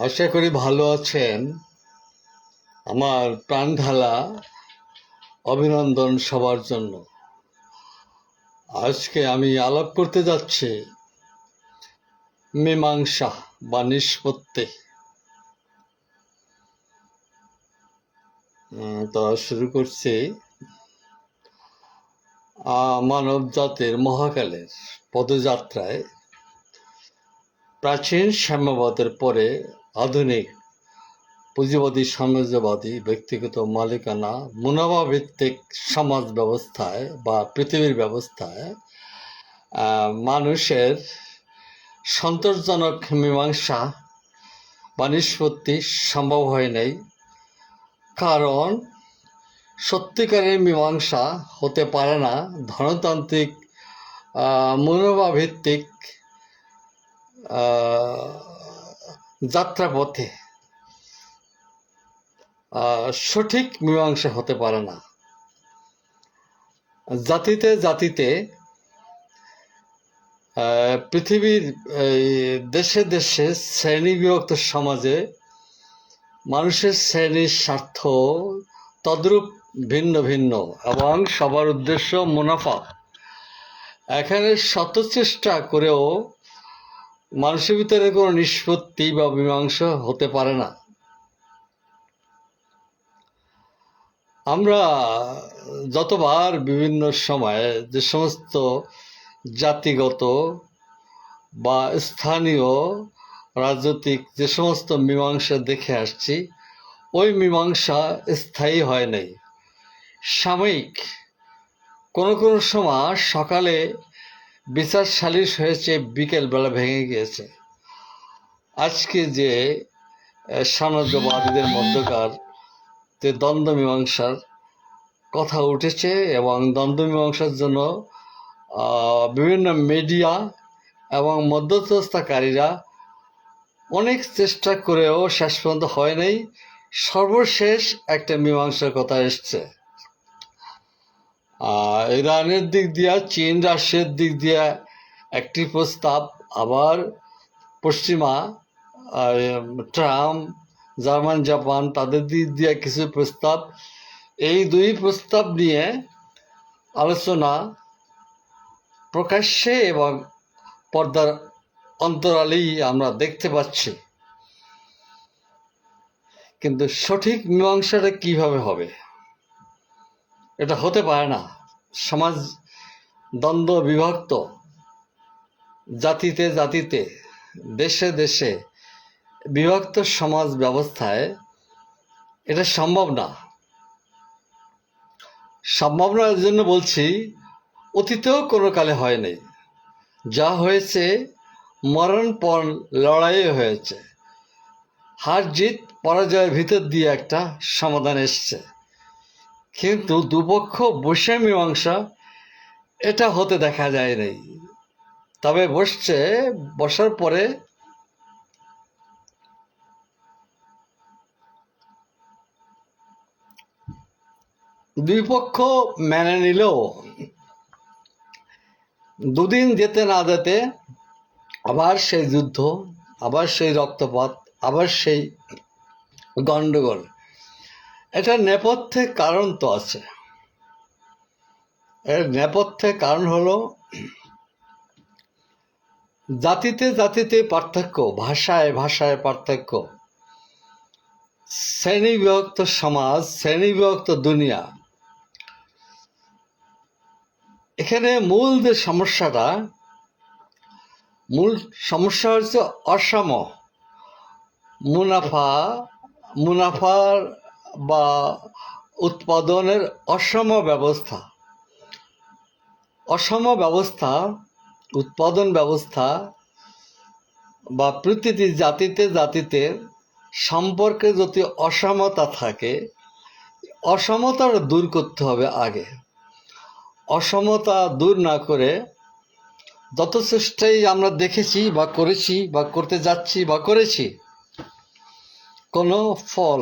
আশা করি ভালো আছেন। আমার প্রাণঢালা অভিনন্দন সবার জন্য। আজকে আমি আলাপ করতে যাচ্ছি মীমাংসা বা নিষ্পত্তি। তো শুরু করছি মানব জাতির মহাকালের পদযাত্রায় প্রাচীন সাম্যবাদের পরে আধুনিক পুঁজিবাদী সাম্রাজ্যবাদী ব্যক্তিগত মালিকানা মুনাফা ভিত্তিক সমাজ ব্যবস্থায় বা পৃথিবীর ব্যবস্থায় মানুষের সন্তোষজনক মীমাংসা বা নিষ্পত্তি সম্ভব হয় নাই। কারণ সত্যিকারের মীমাংসা হতে পারে না ধনতান্ত্রিক মুনাফা ভিত্তিক যাত্রাপথে। সঠিক মীমাংসা হতে পারে না। জাতিতে জাতিতে পৃথিবীর দেশে দেশে শ্রেণীবিভক্ত সমাজে মানুষের শ্রেণীর স্বার্থ তদ্রূপ ভিন্ন ভিন্ন এবং সবার উদ্দেশ্য মুনাফা। এখানে শত চেষ্টা করেও মানুষের ভিতরে কোনো নিষ্পত্তি বা মীমাংসা হতে পারে না। আমরা যতবার বিভিন্ন সময়ে যে সমস্ত জাতিগত বা স্থানীয় রাজনৈতিক যে সমস্ত মীমাংসা দেখে আসছি, ওই মীমাংসা স্থায়ী হয় নাই, সাময়িক। কোনো কোনো সময় সকালে বিচার সালিশ হয়েছে, বিকেলবেলা ভেঙে গিয়েছে। আজকে যে সাম্রাজ্যবাদীদের মধ্যকার যে দ্বন্দ্ব মীমাংসার কথা উঠেছে এবং দ্বন্দ্ব মীমাংসার জন্য বিভিন্ন মিডিয়া এবং মধ্যস্থতাকারীরা অনেক চেষ্টা করেও শেষ পর্যন্ত হয় নাই। সর্বশেষ একটা মীমাংসার কথা এসছে। ইরানের দিক দিয়া, চীন রাশিয়ার দিক দিয়া একটি প্রস্তাব, আবার পশ্চিমা ট্রাম্প, জার্মান, জাপান তাদের দিক দিয়া কিছু প্রস্তাব। এই দুই প্রস্তাব নিয়ে আলোচনা প্রকাশ্যে এবং পর্দার অন্তরালেই আমরা দেখতে পাচ্ছি। কিন্তু সঠিক মীমাংসাটা কিভাবে হবে? এটা হতে পারে না। সমাজ দ্বন্দ্ব বিভক্ত, জাতিতে জাতিতে, দেশে দেশে বিভক্ত সমাজ ব্যবস্থায় এটা সম্ভব না। সম্ভব না এর জন্য বলছি, অতীতেও কোনো কালে হয় নাই। যা হয়েছে মরণপণ লড়াইয়ে হয়েছে। হার জিত পরাজয়ের ভিতর দিয়ে একটা সমাধান এসছে। কিন্তু দুপক্ষ বসে মীমাংসা এটা হতে দেখা যায় নাই। তবে বসার পরে দুই পক্ষ মেনে নিলেও দুদিন যেতে না যেতে আবার সেই যুদ্ধ, আবার সেই রক্তপাত, আবার সেই গণ্ডগোল। এটার নেপথ্যে কারণ তো আছে। এর নেপথ্যে কারণ হলো জাতিতে জাতিতে পার্থক্য, ভাষায় ভাষায় পার্থক্য, শ্রেণীবিভক্ত সমাজ, শ্রেণীবিভক্ত দুনিয়া। এখানে মূল সমস্যা হচ্ছে অসম মুনাফার বা উৎপাদনের অসম ব্যবস্থা। উৎপাদন ব্যবস্থা বা প্রতিটি জাতিতে জাতিতে সম্পর্কে যদি অসমতা থাকে, অসমতাটা দূর করতে হবে আগে। অসমতা দূর না করে যত চেষ্টাই আমরা দেখেছি বা করেছি বা করতে যাচ্ছি বা করেছি, কোনো ফল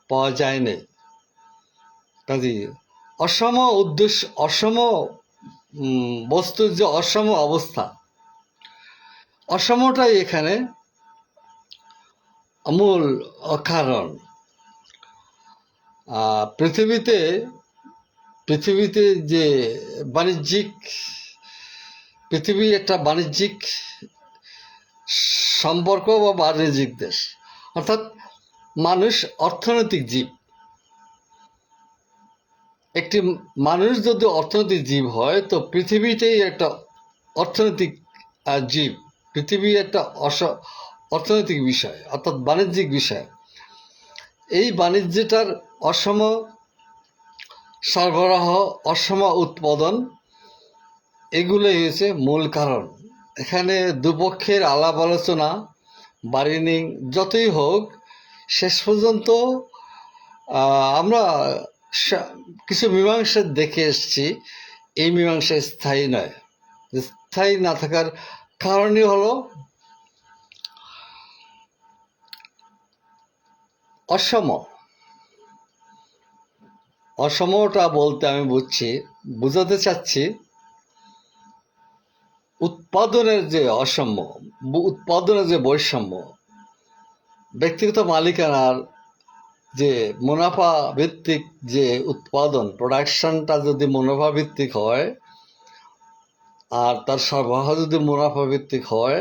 পাওয়া যায়নি। কাজে অসম উদ্দেশ্য, অসম বস্তুর যে অসম অবস্থা, অসমটাই এখানে মূল কারণ। পৃথিবীতে পৃথিবীতে যে পৃথিবী একটা বাণিজ্যিক সম্পর্ক বা বাণিজ্যিক দেশ, অর্থাৎ মানুষ অর্থনৈতিক জীব। একটি মানুষ যদি অর্থনৈতিক জীব হয় তো পৃথিবীটাই একটা অর্থনৈতিক জীব। পৃথিবী একটা অর্থনৈতিক বিষয়, অর্থাৎ বাণিজ্যিক বিষয়। এই বাণিজ্যটার অসম সরবরাহ, অসম উৎপাদন, এগুলোই হয়েছে মূল কারণ। এখানে দুপক্ষের আলাপ আলোচনা, বার্গেনিং যতই হোক, শেষ পর্যন্ত আমরা কিছু মীমাংসা দেখে এসেছি। এই মীমাংসা স্থায়ী নয়। স্থায়ী না থাকার কারণই হলো অসমটা বলতে আমি বুঝাতে চাচ্ছি উৎপাদনের যে উৎপাদনের যে বৈষম্য, ব্যক্তিগত মালিকানার যে মুনাফা ভিত্তিক যে উৎপাদন, প্রোডাকশনটা যদি মুনাফা ভিত্তিক হয় আর তার সরবরাহ যদি মুনাফা ভিত্তিক হয়,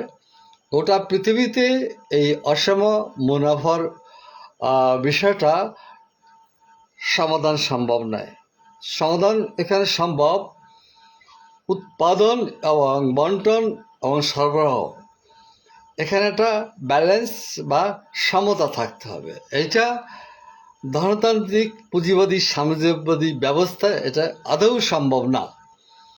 গোটা পৃথিবীতে এই অসম মুনাফার বিষয়টা সমাধান সম্ভব নয়। সমাধান এখানে সম্ভব উৎপাদন এবং বন্টন এবং সরবরাহ। এখানে একটা ব্যালেন্স বা সমতা থাকতে হবে। এটা ধনতান্ত্রিক পুঁজিবাদী সাম্রাজ্যবাদী ব্যবস্থা এটা আদৌ সম্ভব না।